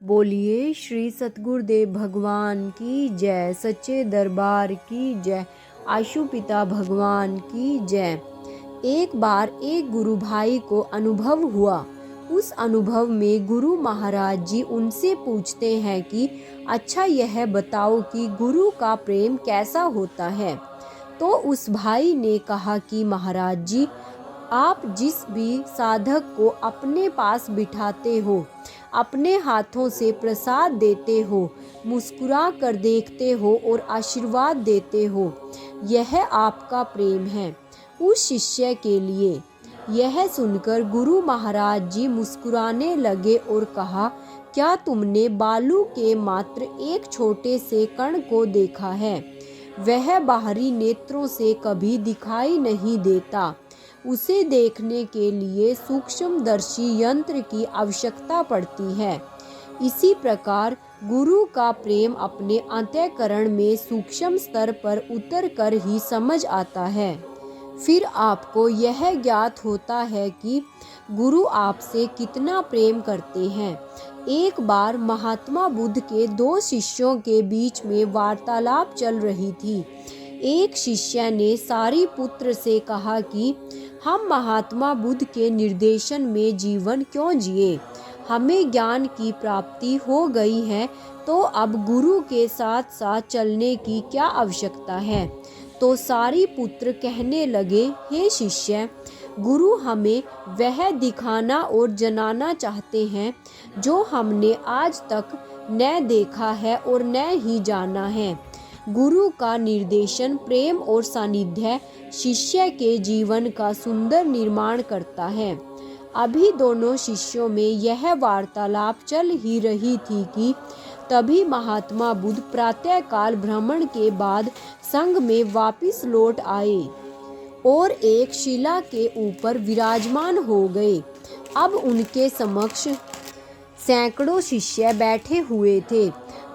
बोलिए श्री सतगुरुदेव भगवान की जय, सच्चे दरबार की जय, आशुपिता भगवान की जय। एक बार एक गुरु भाई को अनुभव हुआ। उस अनुभव में गुरु महाराज जी उनसे पूछते हैं कि अच्छा यह बताओ कि गुरु का प्रेम कैसा होता है। तो उस भाई ने कहा कि महाराज जी, आप जिस भी साधक को अपने पास बिठाते हो, अपने हाथों से प्रसाद देते हो, मुस्कुरा कर देखते हो और आशीर्वाद देते हो, यह आपका प्रेम है उस शिष्य के लिए। यह सुनकर गुरु महाराज जी मुस्कुराने लगे और कहा, क्या तुमने बालू के मात्र एक छोटे से कण को देखा है? वह बाहरी नेत्रों से कभी दिखाई नहीं देता। उसे देखने के लिए सूक्ष्मदर्शी यंत्र की आवश्यकता पड़ती है। इसी प्रकार गुरु का प्रेम अपने अंतःकरण में सूक्ष्म स्तर पर उतर कर ही समझ आता है। फिर आपको यह ज्ञात होता है कि गुरु आपसे कितना प्रेम करते हैं। एक बार महात्मा बुद्ध के दो शिष्यों के बीच में वार्तालाप चल रही थी। एक शिष्य ने सारिपुत्र से कहा कि हम महात्मा बुद्ध के निर्देशन में जीवन क्यों जिए? हमें ज्ञान की प्राप्ति हो गई है, तो अब गुरु के साथ साथ चलने की क्या आवश्यकता है? तो सारिपुत्र कहने लगे, हे शिष्य, गुरु हमें वह दिखाना और जनाना चाहते हैं जो हमने आज तक न देखा है और न ही जाना है। गुरु का निर्देशन, प्रेम और सानिध्य शिष्य के जीवन का सुंदर निर्माण करता है। अभी दोनों शिष्यों में यह वार्तालाप चल ही रही थी कि तभी महात्मा बुद्ध प्रातःकाल भ्रमण के बाद संघ में वापस लौट आए और एक शिला के ऊपर विराजमान हो गए। अब उनके समक्ष सैकड़ों शिष्य बैठे हुए थे।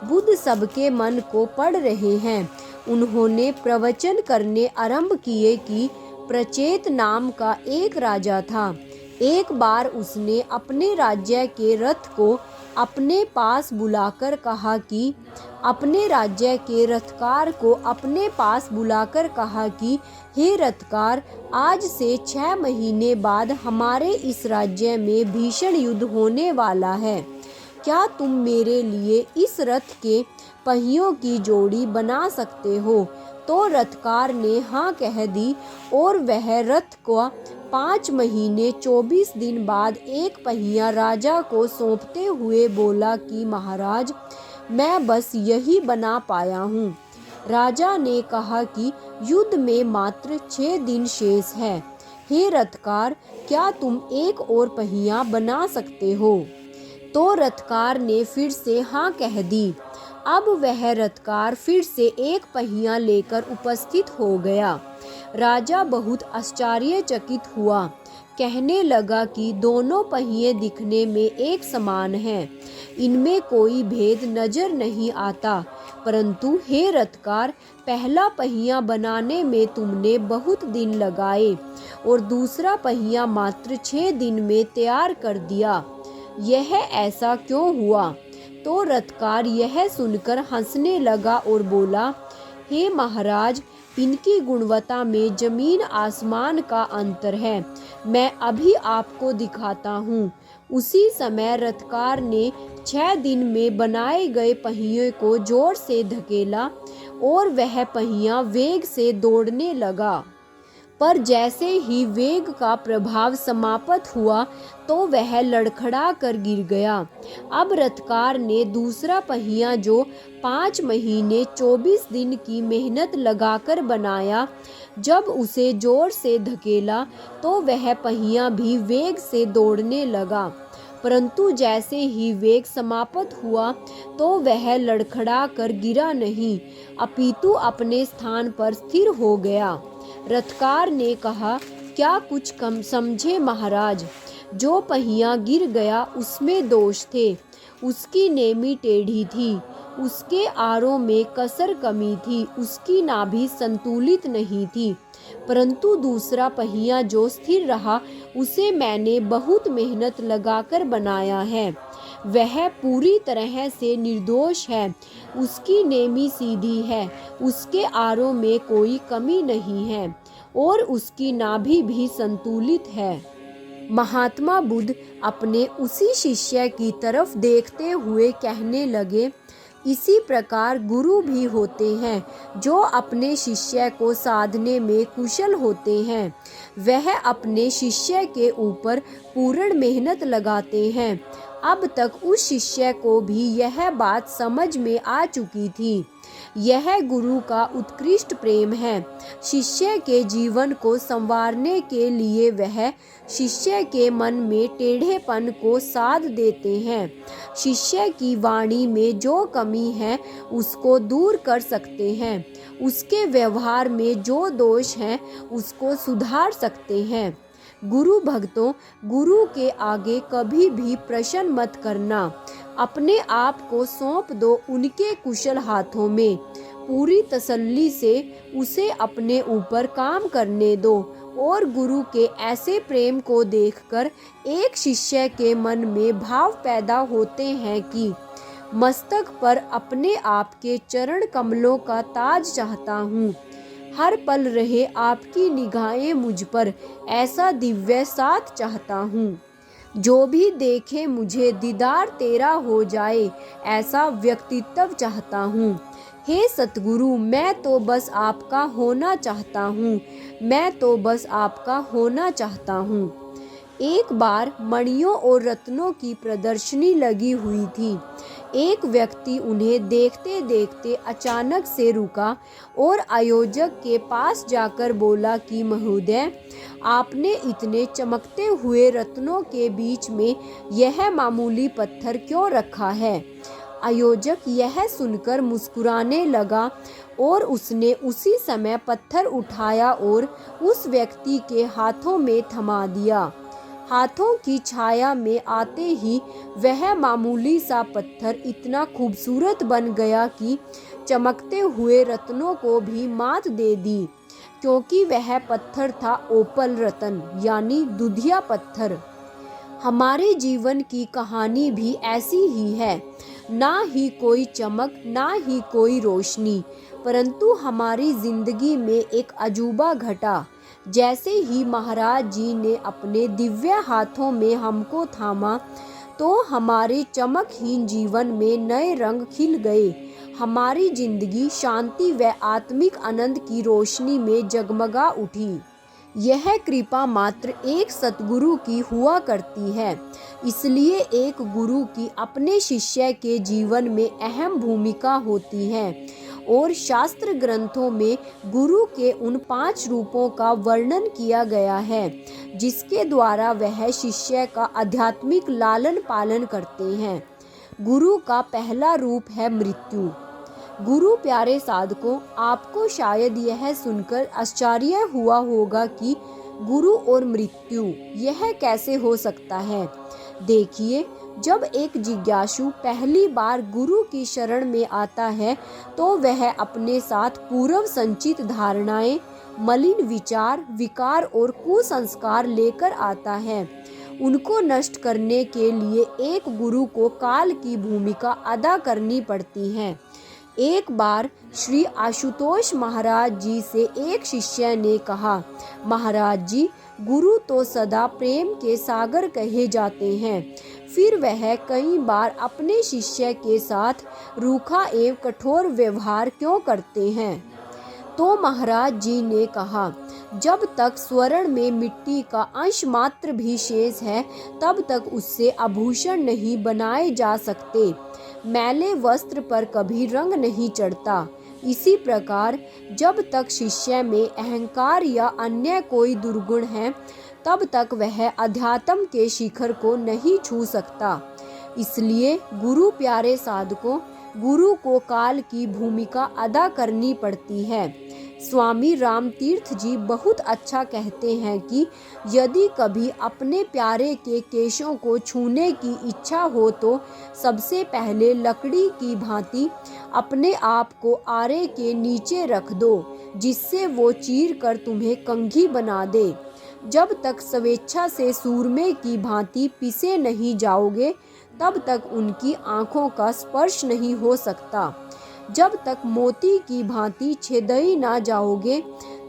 बुद्ध सबके मन को पढ़ रहे हैं। उन्होंने प्रवचन करने आरंभ किए कि प्रचेत नाम का एक राजा था। एक बार उसने अपने राज्य के रथ को अपने पास बुलाकर कहा कि हे रथकार, आज से 6 महीने बाद हमारे इस राज्य में भीषण युद्ध होने वाला है। क्या तुम मेरे लिए इस रथ के पहियों की जोड़ी बना सकते हो? तो रथकार ने हाँ कह दी और वह रथ को 5 महीने 24 दिन बाद एक पहिया राजा को सौंपते हुए बोला कि महाराज, मैं बस यही बना पाया हूँ। राजा ने कहा कि युद्ध में मात्र 6 दिन शेष है। हे रथकार, क्या तुम एक और पहिया बना सकते हो? तो रथकार ने फिर से हाँ कह दी। अब वह रथकार फिर से एक पहिया लेकर उपस्थित हो गया। राजा बहुत आश्चर्यचकित हुआ। कहने लगा कि दोनों पहिए दिखने में एक समान हैं। इनमें कोई भेद नजर नहीं आता। परंतु हे रथकार, पहला पहिया बनाने में तुमने बहुत दिन लगाए और दूसरा पहिया मात्र 6 दिन में तैयार कर दिया। यह ऐसा क्यों हुआ? तो रथकार यह सुनकर हंसने लगा और बोला, हे महाराज, इनकी गुणवत्ता में जमीन आसमान का अंतर है। मैं अभी आपको दिखाता हूँ। उसी समय रथकार ने 6 दिन में बनाए गए पहिए को जोर से धकेला और वह पहिया वेग से दौड़ने लगा। पर जैसे ही वेग का प्रभाव समाप्त हुआ तो वह लड़खड़ा कर गिर गया। अब रथकार ने दूसरा पहिया जो 5 महीने 24 दिन की मेहनत लगाकर बनाया, जब उसे जोर से धकेला तो वह पहिया भी वेग से दौड़ने लगा। परंतु जैसे ही वेग समाप्त हुआ तो वह लड़खड़ा कर गिरा नहीं, अपितु अपने स्थान पर स्थिर हो गया। रथकार ने कहा, क्या कुछ कम समझे महाराज? जो पहिया गिर गया उसमें दोष थे। उसकी नेमी टेढ़ी थी, उसके आरों में कसर कमी थी, उसकी नाभि संतुलित नहीं थी। परंतु दूसरा पहिया जो स्थिर रहा, उसे मैंने बहुत मेहनत लगाकर बनाया है। वह पूरी तरह से निर्दोष है, उसकी नेमी सीधी है, उसके आरों में कोई कमी नहीं है और उसकी नाभि भी संतुलित है। महात्मा बुद्ध अपने उसी शिष्य की तरफ देखते हुए कहने लगे, इसी प्रकार गुरु भी होते हैं जो अपने शिष्य को साधने में कुशल होते हैं। वह अपने शिष्य के ऊपर पूर्ण मेहनत लगाते हैं। अब तक उस शिष्य को भी यह बात समझ में आ चुकी थी। यह गुरु का उत्कृष्ट प्रेम है। शिष्य के जीवन को संवारने के लिए वह शिष्य के मन में टेढ़ेपन को साध देते हैं। शिष्य की वाणी में जो कमी है उसको दूर कर सकते हैं। उसके व्यवहार में जो दोष है उसको सुधार सकते हैं। गुरु भक्तों, गुरु के आगे कभी भी प्रश्न मत करना। अपने आप को सौंप दो उनके कुशल हाथों में। पूरी तसल्ली से उसे अपने ऊपर काम करने दो और गुरु के ऐसे प्रेम को देखकर एक शिष्य के मन में भाव पैदा होते हैं कि मस्तक पर अपने आप के चरण कमलों का ताज चाहता हूँ। हर पल रहे आपकी निगाहें मुझ पर, ऐसा दिव्य साथ चाहता हूँ। जो भी देखे मुझे दीदार तेरा हो जाए, ऐसा व्यक्तित्व चाहता हूँ। हे सतगुरु, मैं तो बस आपका होना चाहता हूँ, मैं तो बस आपका होना चाहता हूँ। एक बार मणियों और रत्नों की प्रदर्शनी लगी हुई थी। एक व्यक्ति उन्हें देखते देखते अचानक से रुका और आयोजक के पास जाकर बोला कि महोदय, आपने इतने चमकते हुए रत्नों के बीच में यह मामूली पत्थर क्यों रखा है? आयोजक यह सुनकर मुस्कुराने लगा और उसने उसी समय पत्थर उठाया और उस व्यक्ति के हाथों में थमा दिया। हाथों की छाया में आते ही वह मामूली सा पत्थर इतना खूबसूरत बन गया कि चमकते हुए रत्नों को भी मात दे दी, क्योंकि वह पत्थर था ओपल रतन, यानी दुधिया पत्थर। हमारे जीवन की कहानी भी ऐसी ही है। ना ही कोई चमक, ना ही कोई रोशनी, परंतु हमारी जिंदगी में एक अजूबा घटा। जैसे ही महाराज जी ने अपने दिव्य हाथों में हमको थामा, तो हमारे चमकहीन जीवन में नए रंग खिल गए। हमारी जिंदगी शांति व आत्मिक आनंद की रोशनी में जगमगा उठी। यह कृपा मात्र एक सतगुरु की हुआ करती है। इसलिए एक गुरु की अपने शिष्य के जीवन में अहम भूमिका होती है और शास्त्र ग्रंथों में गुरु के उन 5 रूपों का वर्णन किया गया है जिसके द्वारा वह शिष्य का आध्यात्मिक लालन पालन करते हैं। गुरु का पहला रूप है मृत्यु। गुरु प्यारे साधकों, आपको शायद यह सुनकर आश्चर्य हुआ होगा कि गुरु और मृत्यु यह कैसे हो सकता है। देखिए, जब एक जिज्ञासु पहली बार गुरु की शरण में आता है तो वह अपने साथ पूर्व संचित धारणाएं, मलिन विचार, विकार और कुसंस्कार लेकर आता है। उनको नष्ट करने के लिए एक गुरु को काल की भूमिका अदा करनी पड़ती है। एक बार श्री आशुतोष महाराज जी से एक शिष्य ने कहा, महाराज जी, गुरु तो सदा प्रेम के सागर कहे जाते हैं, फिर वह कई बार अपने शिष्य के साथ रूखा एवं कठोर व्यवहार क्यों करते हैं? तो महाराज जी ने कहा, जब तक स्वर्ण में मिट्टी का अंश मात्र भी शेष है, तब तक उससे आभूषण नहीं बनाए जा सकते। मैले वस्त्र पर कभी रंग नहीं चढ़ता। इसी प्रकार जब तक शिष्य में अहंकार या अन्य कोई दुर्गुण है, तब तक वह अध्यात्म के शिखर को नहीं छू सकता। इसलिए गुरु प्यारे साधकों, गुरु को काल की भूमिका अदा करनी पड़ती है। स्वामी रामतीर्थ जी बहुत अच्छा कहते हैं कि यदि कभी अपने प्यारे के केशों को छूने की इच्छा हो तो सबसे पहले लकड़ी की भांति अपने आप को आरे के नीचे रख दो, जिससे वो चीर कर तुम्हें कंघी बना दे। जब तक स्वेच्छा से सूरमे की भांति पिसे नहीं जाओगे, तब तक उनकी आंखों का स्पर्श नहीं हो सकता। जब तक मोती की भांति छेदई ना जाओगे,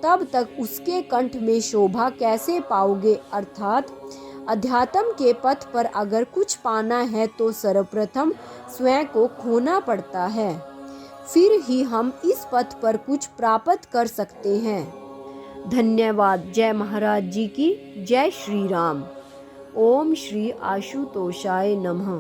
तब तक उसके कंठ में शोभा कैसे पाओगे। अर्थात अध्यात्म के पथ पर अगर कुछ पाना है तो सर्वप्रथम स्वयं को खोना पड़ता है, फिर ही हम इस पथ पर कुछ प्राप्त कर सकते हैं। धन्यवाद। जय महाराज जी की। जय श्री राम। ओम श्री आशुतोषाय नमः।